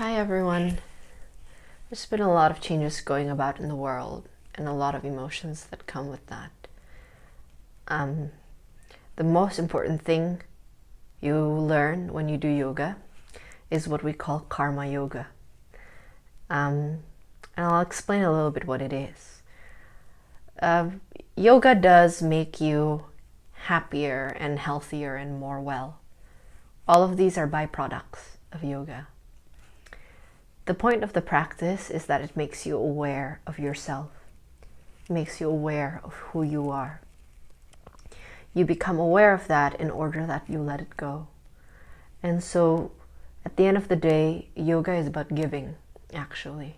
Hi everyone. There's been a lot of changes going about in the world and a lot of emotions that come with that. The most important thing you learn when you do yoga is what we call karma yoga. And I'll explain a little bit what it is. Yoga does make you happier and healthier and more well. All of these are byproducts of yoga. The point of the practice is that it makes you aware of yourself. It makes you aware of who you are. You become aware of that in order that you let it go. And so at the end of the day, yoga is about giving, actually.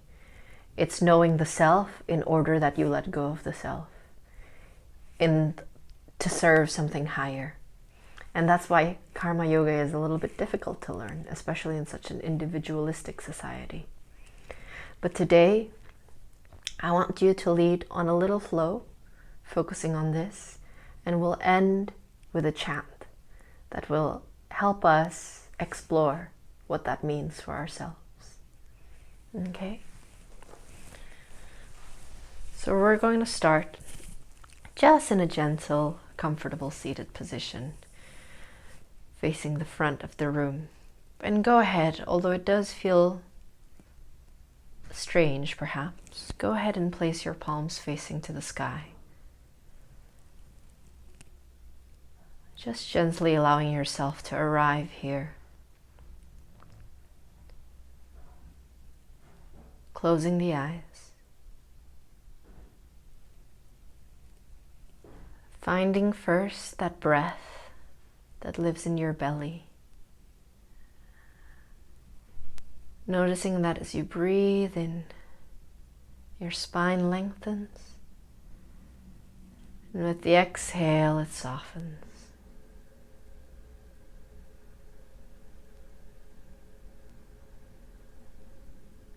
It's knowing the self in order that you let go of the self, and to serve something higher. And that's why karma yoga is a little bit difficult to learn, especially in such an individualistic society. But today, I want you to lead on a little flow, focusing on this, and we'll end with a chant that will help us explore what that means for ourselves. Okay? So we're going to start just in a gentle, comfortable seated position, facing the front of the room. And go ahead, although it does feel strange perhaps, go ahead and place your palms facing to the sky. Just gently allowing yourself to arrive here. Closing the eyes. Finding first that breath that lives in your belly. Noticing that as you breathe in, your spine lengthens, and with the exhale, it softens.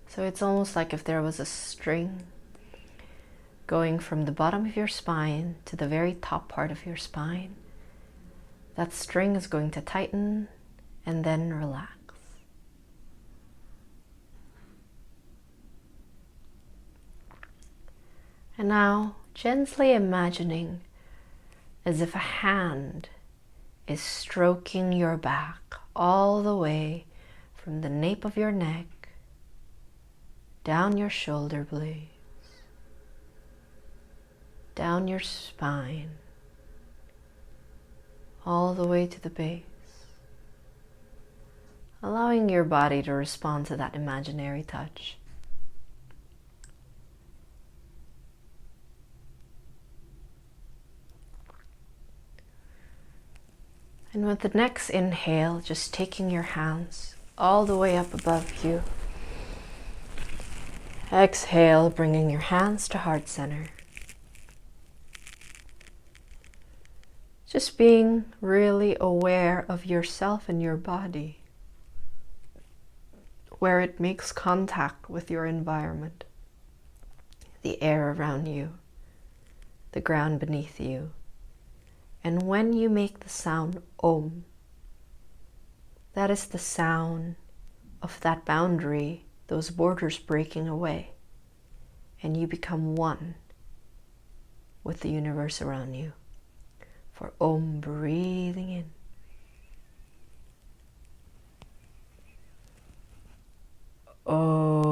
So it's almost like if there was a string going from the bottom of your spine to the very top part of your spine. That string is going to tighten and then relax. And now, gently imagining as if a hand is stroking your back all the way from the nape of your neck, down your shoulder blades, down your spine, all the way to the base, allowing your body to respond to that imaginary touch. And with the next inhale, just taking your hands all the way up above you. Exhale, bringing your hands to heart center. Just being really aware of yourself and your body, where it makes contact with your environment, the air around you, the ground beneath you. And when you make the sound Om, that is the sound of that boundary, those borders breaking away, and you become one with the universe around you. For Om, breathing in. Om.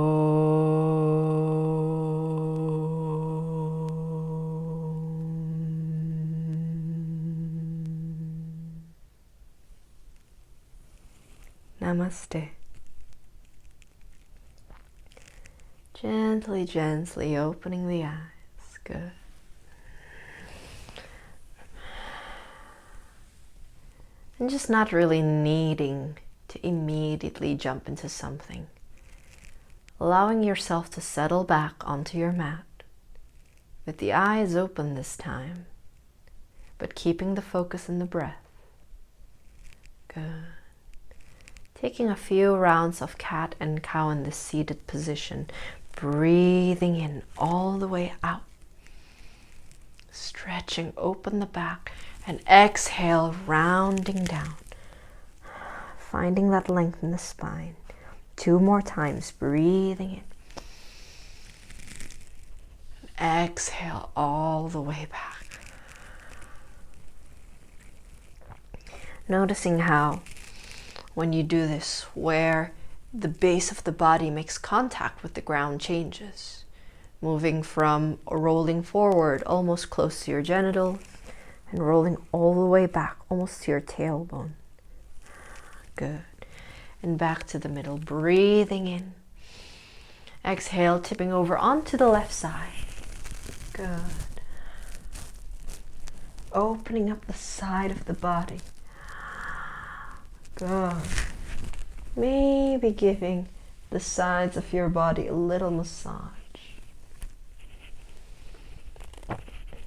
Namaste. Gently, gently opening the eyes. Good. And just not really needing to immediately jump into something. Allowing yourself to settle back onto your mat with the eyes open this time, but keeping the focus in the breath. Good. Taking a few rounds of cat and cow in this seated position, breathing in all the way out, stretching open the back, and exhale, rounding down, finding that length in the spine, 2 more times, breathing in. Exhale all the way back. Noticing how when you do this, where the base of the body makes contact with the ground changes, moving from rolling forward almost close to your genitals and rolling all the way back almost to your tailbone. Good. And back to the middle, breathing in. Exhale, tipping over onto the left side. Good. Opening up the side of the body. Good. Maybe giving the sides of your body a little massage.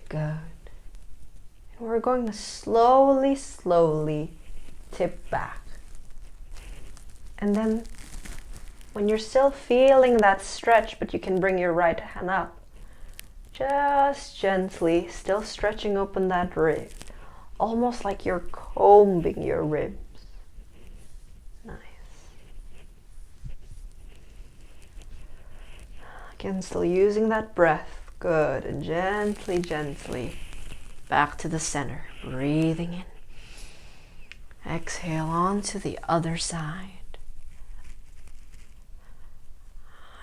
Good. And we're going to slowly tip back. And then when you're still feeling that stretch, but you can bring your right hand up, just gently, still stretching open that rib, almost like you're combing your ribs. Nice. Again, still using that breath. Good. And gently back to the center. Breathing in. Exhale onto the other side.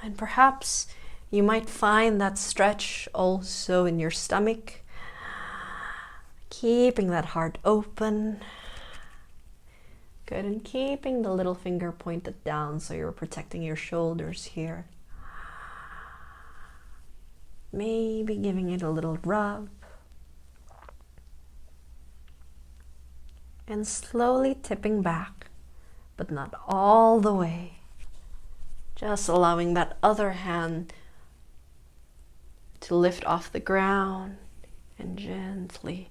And perhaps you might find that stretch also in your stomach. Keeping that heart open. Good, and keeping the little finger pointed down so you're protecting your shoulders here. Maybe giving it a little rub. And slowly tipping back, but not all the way. Just allowing that other hand to lift off the ground and gently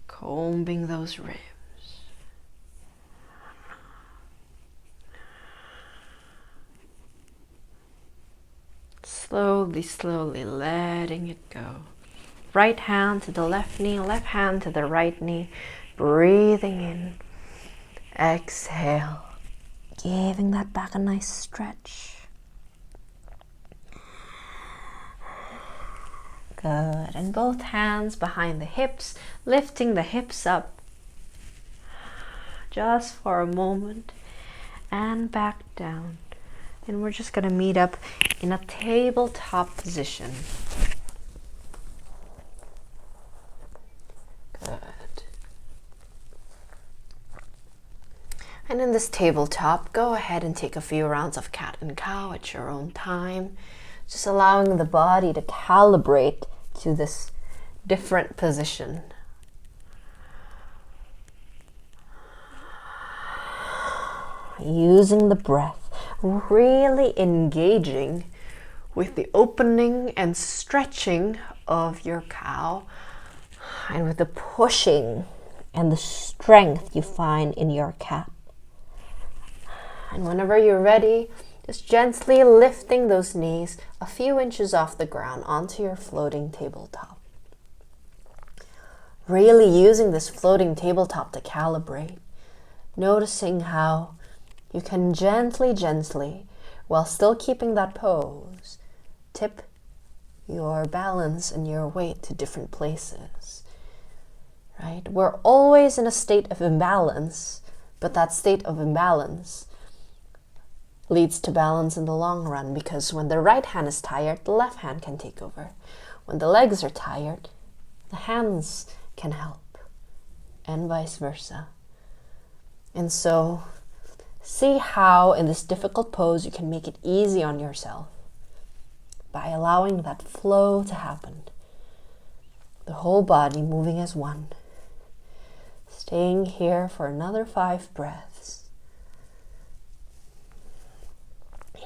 combing those ribs. Slowly letting it go. Right hand to the left knee, left hand to the right knee. Breathing in. Exhale. Giving that back a nice stretch. Good. And both hands behind the hips, lifting the hips up just for a moment and back down. And we're just going to meet up in a tabletop position. Good. And in this tabletop, go ahead and take a few rounds of cat and cow at your own time. Just allowing the body to calibrate to this different position. Using the breath, really engaging with the opening and stretching of your cow, and with the pushing and the strength you find in your cat. And whenever you're ready, just gently lifting those knees a few inches off the ground onto your floating tabletop. Really using this floating tabletop to calibrate. Noticing how you can gently, while still keeping that pose, tip your balance and your weight to different places. Right? We're always in a state of imbalance, but that state of imbalance leads to balance in the long run, because when the right hand is tired, the left hand can take over. When the legs are tired, the hands can help, and vice versa. And so, see how in this difficult pose you can make it easy on yourself by allowing that flow to happen. The whole body moving as one. Staying here for another 5 breaths.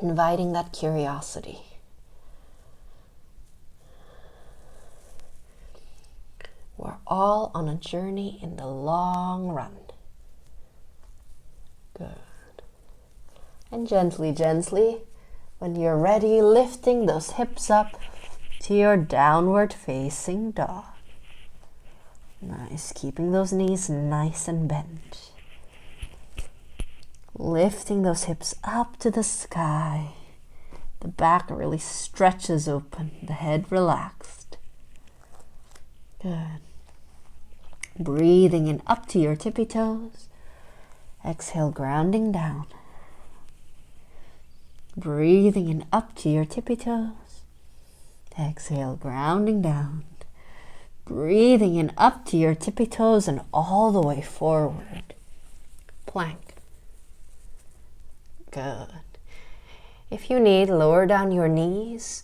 Inviting that curiosity. We're all on a journey in the long run. Good. And gently, when you're ready, lifting those hips up to your downward facing dog. Nice, keeping those knees nice and bent. Lifting those hips up to the sky. The back really stretches open, the head relaxed. Good. Breathing in up to your tippy toes. Exhale, grounding down. Breathing in up to your tippy toes. Exhale, grounding down. Breathing in up to your tippy toes and all the way forward. Plank. Good. If you need, lower down your knees,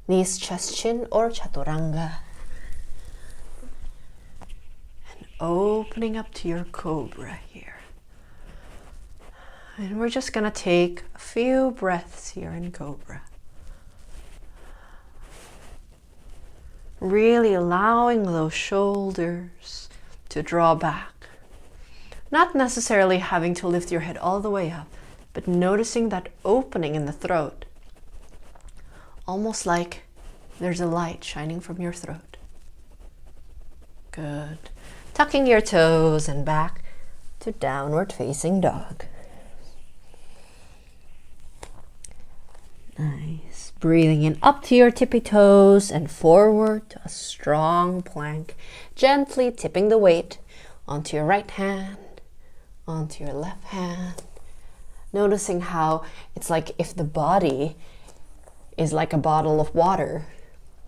chest, chin, or chaturanga. And opening up to your cobra here. And we're just going to take a few breaths here in cobra. Really allowing those shoulders to draw back. Not necessarily having to lift your head all the way up, but noticing that opening in the throat. Almost like there's a light shining from your throat. Good. Tucking your toes and back to downward facing dog. Nice. Breathing in up to your tippy toes and forward to a strong plank. Gently tipping the weight onto your right hand, onto your left hand. Noticing how it's like if the body is like a bottle of water.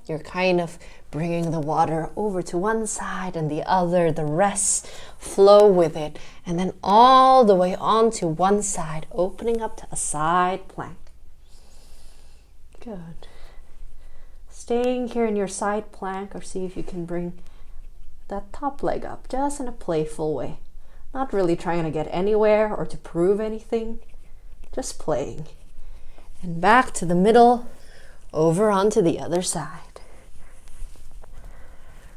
You're kind of bringing the water over to one side and the other, the rest flow with it, and then all the way onto one side, opening up to a side plank. Good. Staying here in your side plank, or see if you can bring that top leg up just in a playful way. Not really trying to get anywhere or to prove anything. Just playing. And back to the middle, over onto the other side.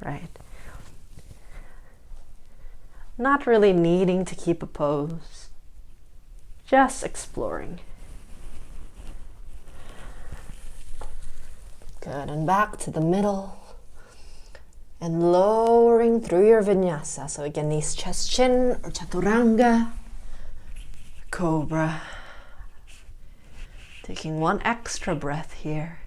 Right. Not really needing to keep a pose. Just exploring. Good, and back to the middle. And lowering through your vinyasa. So again, these chest, chin, or chaturanga, cobra. Taking one extra breath here.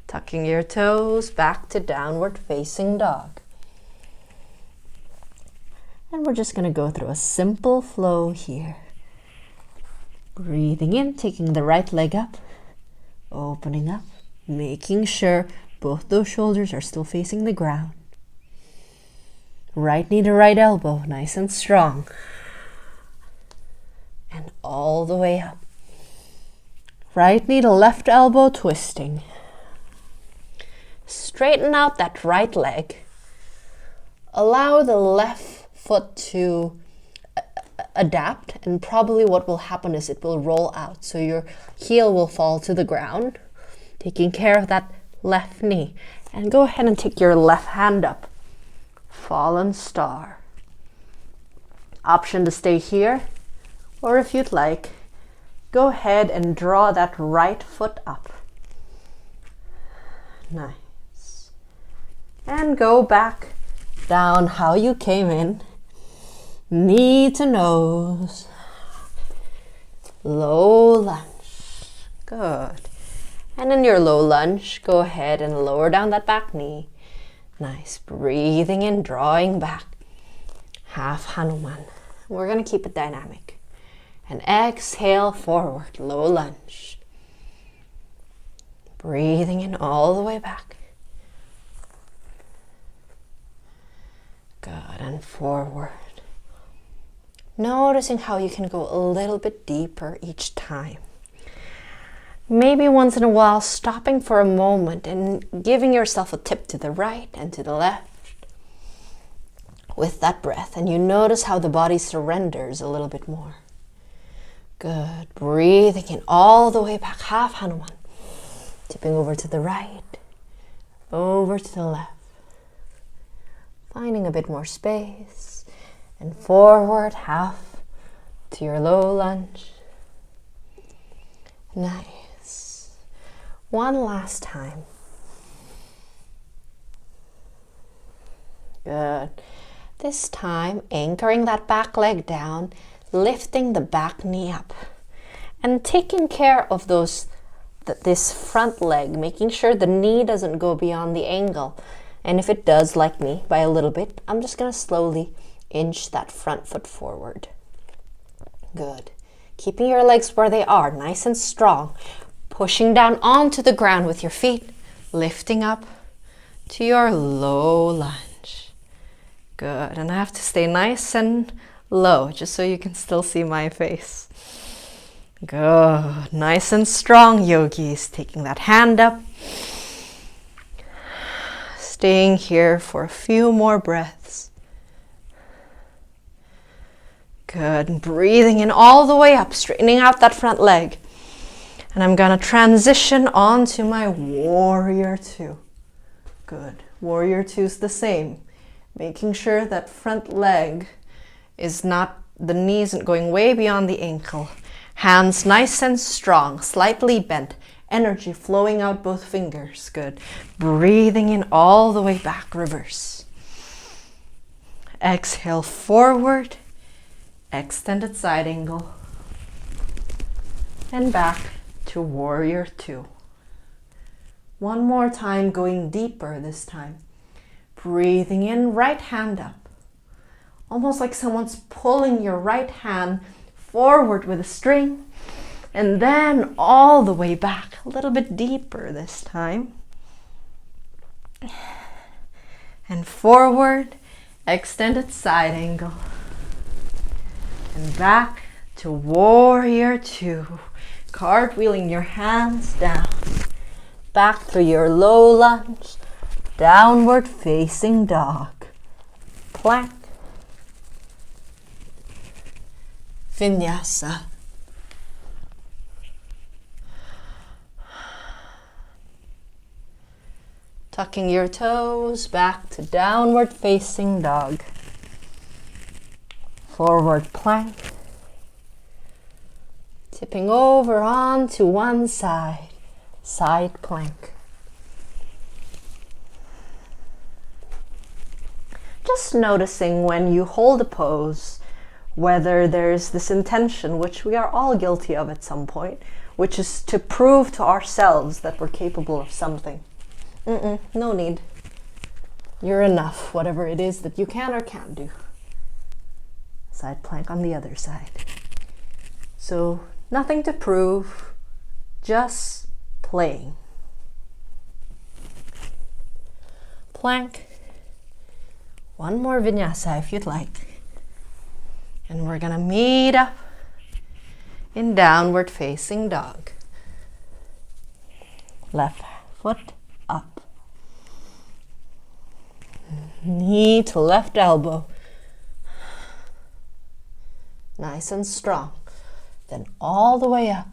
Tucking your toes back to downward facing dog. And we're just going to go through a simple flow here. Breathing in, taking the right leg up, opening up, making sure both those shoulders are still facing the ground. Right knee to right elbow, nice and strong. And all the way up. Right knee to left elbow, twisting. Straighten out that right leg. Allow the left foot to adapt, and probably what will happen is it will roll out. So your heel will fall to the ground, taking care of that left knee. And go ahead and take your left hand up. Fallen star. Option to stay here. Or if you'd like, go ahead and draw that right foot up. Nice. And go back down how you came in. Knee to nose. Low lunge. Good. And in your low lunge, go ahead and lower down that back knee. Nice. Breathing in, drawing back. Half Hanuman. We're going to keep it dynamic. And exhale forward, low lunge. Breathing in all the way back. Good, and forward. Noticing how you can go a little bit deeper each time. Maybe once in a while stopping for a moment and giving yourself a tip to the right and to the left with that breath. And you notice how the body surrenders a little bit more. Good. Breathing in all the way back, half Hanuman. Tipping over to the right, over to the left. Finding a bit more space. And forward, half to your low lunge. Nice. One last time. Good. This time, anchoring that back leg down, lifting the back knee up, and taking care of this front leg, making sure the knee doesn't go beyond the ankle. And if it does, like me, by a little bit, I'm just going to slowly inch that front foot forward. Good. Keeping your legs where they are, nice and strong. Pushing down onto the ground with your feet, lifting up to your low lunge. Good. And I have to stay nice and low, just so you can still see my face. Good. Nice and strong, yogis. Taking that hand up. Staying here for a few more breaths. Good. And breathing in all the way up, straightening out that front leg. And I'm going to transition on to my warrior two. Good. Warrior two is the same. Making sure that front leg is not, the knee isn't going way beyond the ankle. Hands nice and strong, slightly bent. Energy flowing out both fingers. Good. Breathing in all the way back, reverse. Exhale forward. Extended side angle. And back to warrior two. One more time, going deeper this time. Breathing in, right hand up. Almost like someone's pulling your right hand forward with a string. And then all the way back, a little bit deeper this time. And forward, extended side angle. And back to warrior two. Cartwheeling your hands down. Back to your low lunge. Downward facing dog. Plank. Vinyasa. Tucking your toes back to downward facing dog. Forward plank. Tipping over onto one side. Side plank. Just noticing when you hold a pose, whether there's this intention, which we are all guilty of at some point, which is to prove to ourselves that we're capable of something. No need. You're enough, whatever it is that you can or can't do. Side plank on the other side. So nothing to prove, just playing. Plank. One more vinyasa if you'd like. And we're gonna meet up in downward facing dog. Left foot up. Knee to left elbow. Nice and strong. Then all the way up.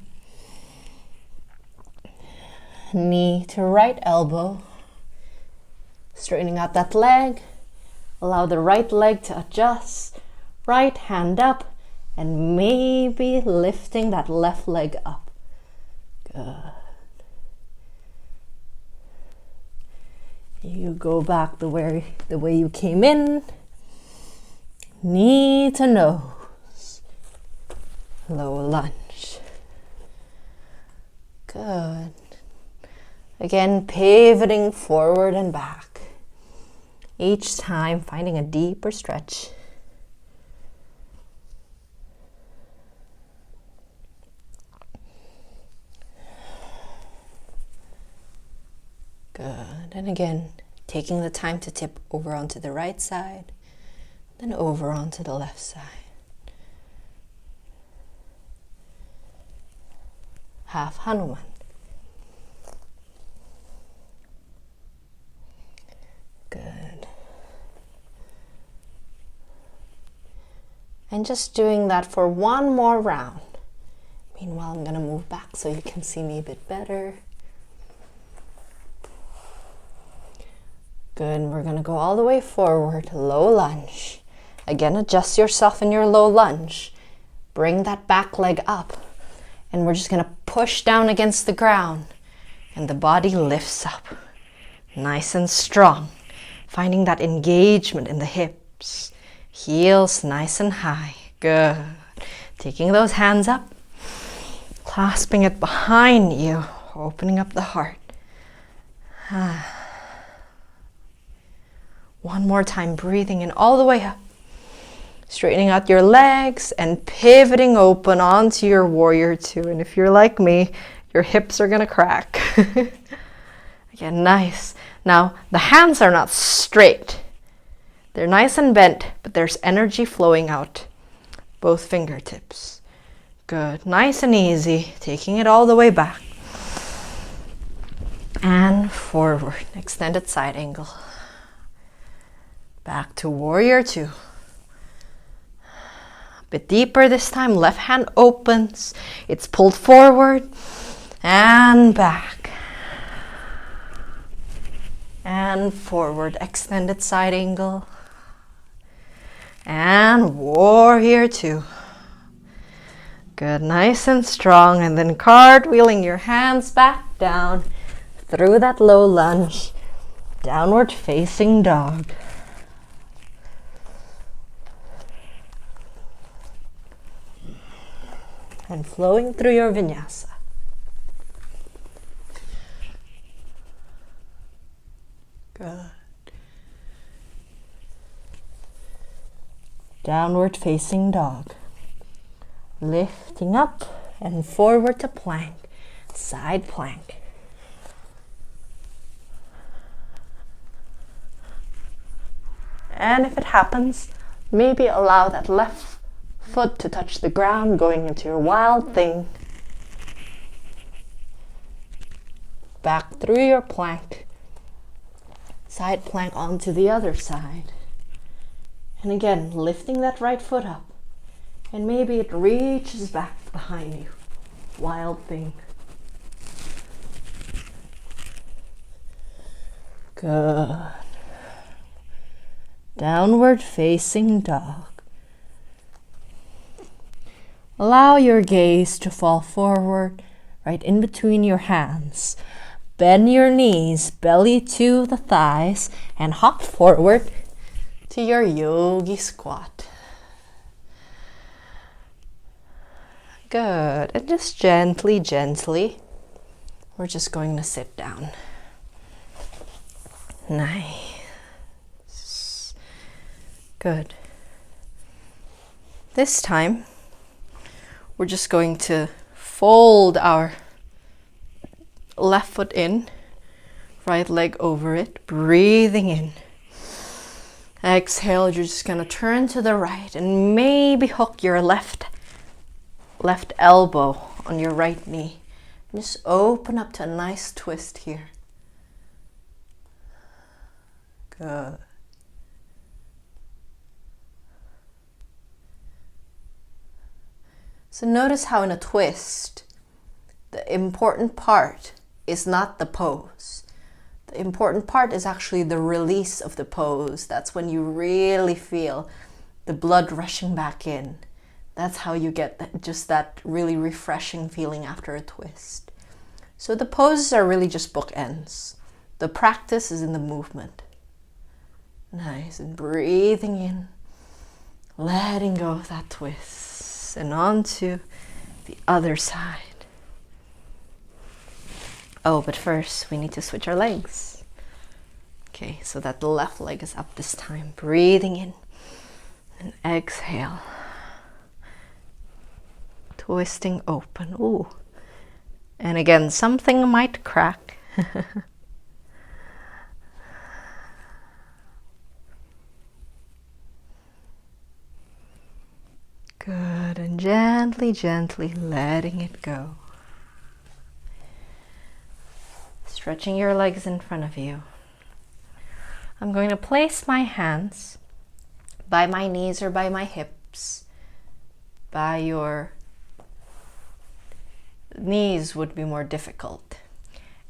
Knee to right elbow. Straightening out that leg. Allow the right leg to adjust. Right hand up. And maybe lifting that left leg up. Good. You go back the way you came in. Knee to nose. Low lunge. Good. Again, pivoting forward and back. Each time finding a deeper stretch. Good. And again, taking the time to tip over onto the right side, then over onto the left side. Half Hanuman. Good. And just doing that for one more round. Meanwhile, I'm going to move back so you can see me a bit better. Good, and we're going to go all the way forward, low lunge. Again, adjust yourself in your low lunge. Bring that back leg up. And we're just going to push down against the ground. And the body lifts up. Nice and strong. Finding that engagement in the hips. Heels nice and high. Good. Taking those hands up, clasping it behind you, opening up the heart. One more time, breathing in all the way up. Straightening out your legs and pivoting open onto your warrior two. And if you're like me, your hips are gonna crack. Again, nice. Now, the hands are not straight. They're nice and bent, but there's energy flowing out both fingertips. Good, nice and easy, taking it all the way back. And forward, extended side angle. Back to warrior two. A bit deeper this time, left hand opens. It's pulled forward and back. And forward, extended side angle. And warrior two. Good, nice and strong. And then cartwheeling your hands back down through that low lunge. Downward facing dog. And flowing through your vinyasa. Good. Downward facing dog. Lifting up and forward to plank, side plank. And if it happens, maybe allow that left foot to touch the ground, going into your wild thing. Back through your plank, side plank onto the other side. And again, lifting that right foot up. And maybe it reaches back behind you. Wild thing. Good. Downward facing dog. Allow your gaze to fall forward, right in between your hands. Bend your knees, belly to the thighs, and hop forward to your yogi squat. Good. And just gently, we're just going to sit down. Nice. Good. This time, we're just going to fold our left foot in, right leg over it, breathing in. Exhale, you're just gonna turn to the right and maybe hook your left elbow on your right knee. Just open up to a nice twist here. Good. So notice how in a twist, the important part is not the pose. The important part is actually the release of the pose. That's when you really feel the blood rushing back in. That's how you get just that really refreshing feeling after a twist. So the poses are really just bookends. The practice is in the movement. Nice, and breathing in, letting go of that twist, and onto the other side. Oh, but first we need to switch our legs. Okay, so that the left leg is up this time. Breathing in and exhale. Twisting open. Ooh. And again, something might crack. Good, and gently letting it go. Stretching your legs in front of you. I'm going to place my hands by my knees or by my hips. By your knees would be more difficult.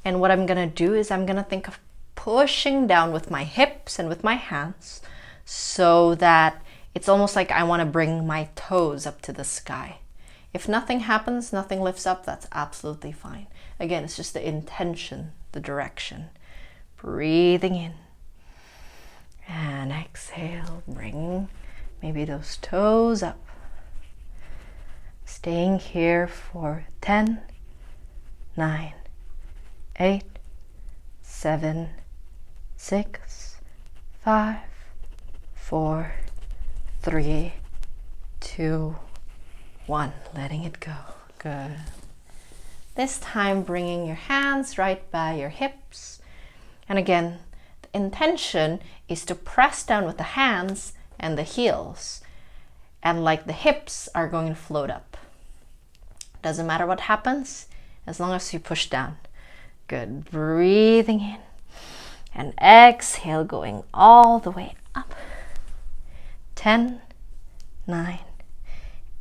And what I'm going to do is I'm going to think of pushing down with my hips and with my hands so that it's almost like I want to bring my toes up to the sky. If nothing happens, nothing lifts up, that's absolutely fine. Again, it's just the intention, the direction. Breathing in and exhale, Maybe those toes up. Staying here for 10, 9, 8, 7, 6, 5, 4, 3, 2, 1. Letting it go. Good. This time bringing your hands right by your hips. And again, the intention is to press down with the hands and the heels. And like the hips are going to float up. Doesn't matter what happens, as long as you push down. Good. Breathing in. And exhale, going all the way up. 10, 9,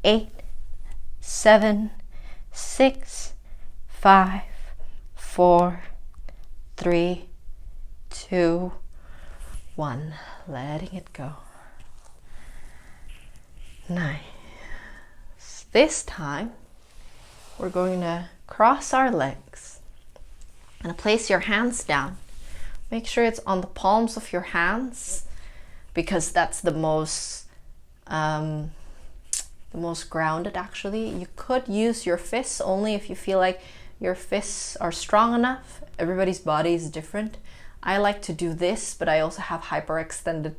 8, 7, 6, 5, 4, 3, 2, 1. Letting it go. Nice. This time, we're going to cross our legs and place your hands down. Make sure it's on the palms of your hands because that's the most grounded actually. You could use your fists only if you feel like your fists are strong enough. Everybody's body is different. I like to do this, but I also have hyperextended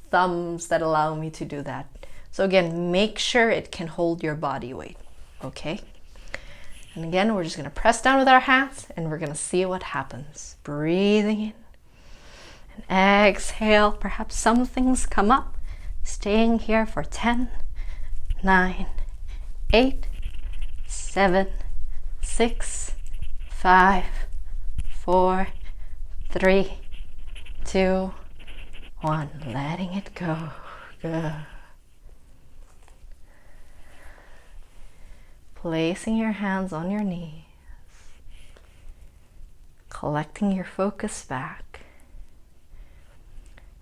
thumbs that allow me to do that. So again, make sure it can hold your body weight, okay? And again, we're just gonna press down with our hands and we're gonna see what happens. Breathing in and exhale. Perhaps some things come up. Staying here for 10, 9, 8, 7, 6, 5, 4, 3, 2, 1. Letting it go. Good. Placing your hands on your knees. Collecting your focus back.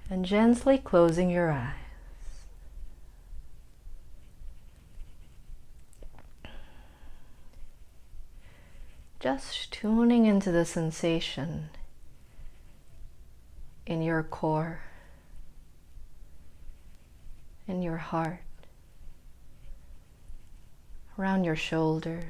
And gently closing your eyes. Just tuning into the sensation in your core, in your heart, around your shoulders.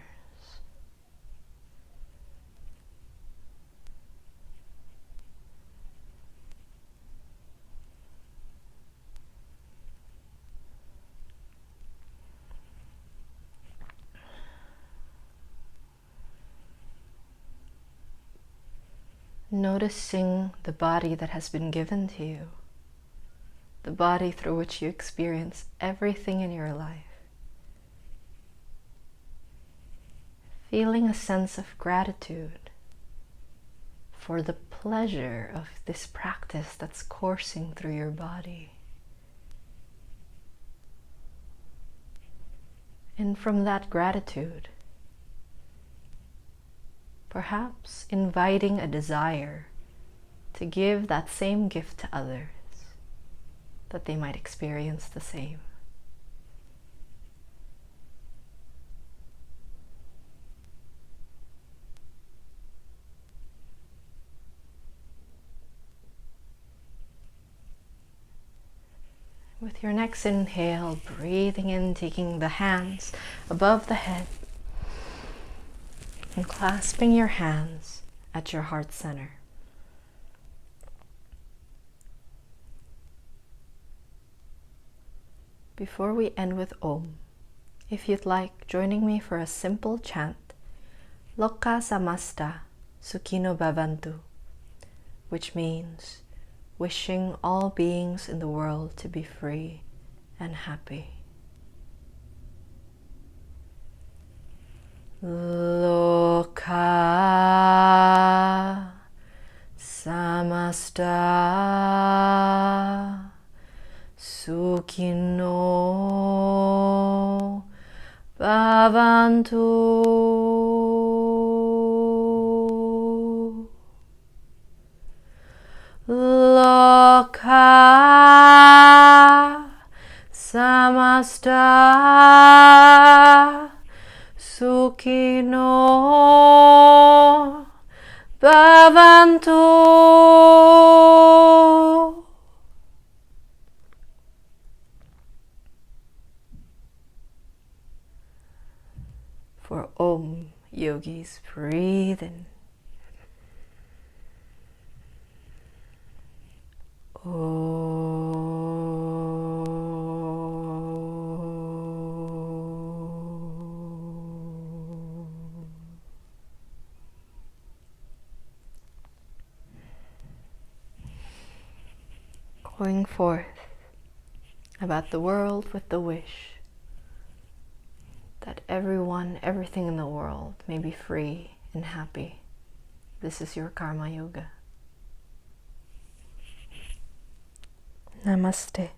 Noticing the body that has been given to you, the body through which you experience everything in your life. Feeling a sense of gratitude for the pleasure of this practice that's coursing through your body. And from that gratitude, perhaps inviting a desire to give that same gift to others, that they might experience the same. With your next inhale, breathing in, taking the hands above the head and clasping your hands at your heart center. Before we end with Om, if you'd like, joining me for a simple chant, Loka Samasta Sukhino Bhavantu, which means wishing all beings in the world to be free and happy. Loka Samasta Sukhino Bhavantu. Loka Samasta Sukhino Bhavantu. Om. Yogis, breathe in. Going forth about the world with the wish that everyone, everything in the world may be free and happy. This is your Karma Yoga. Namaste.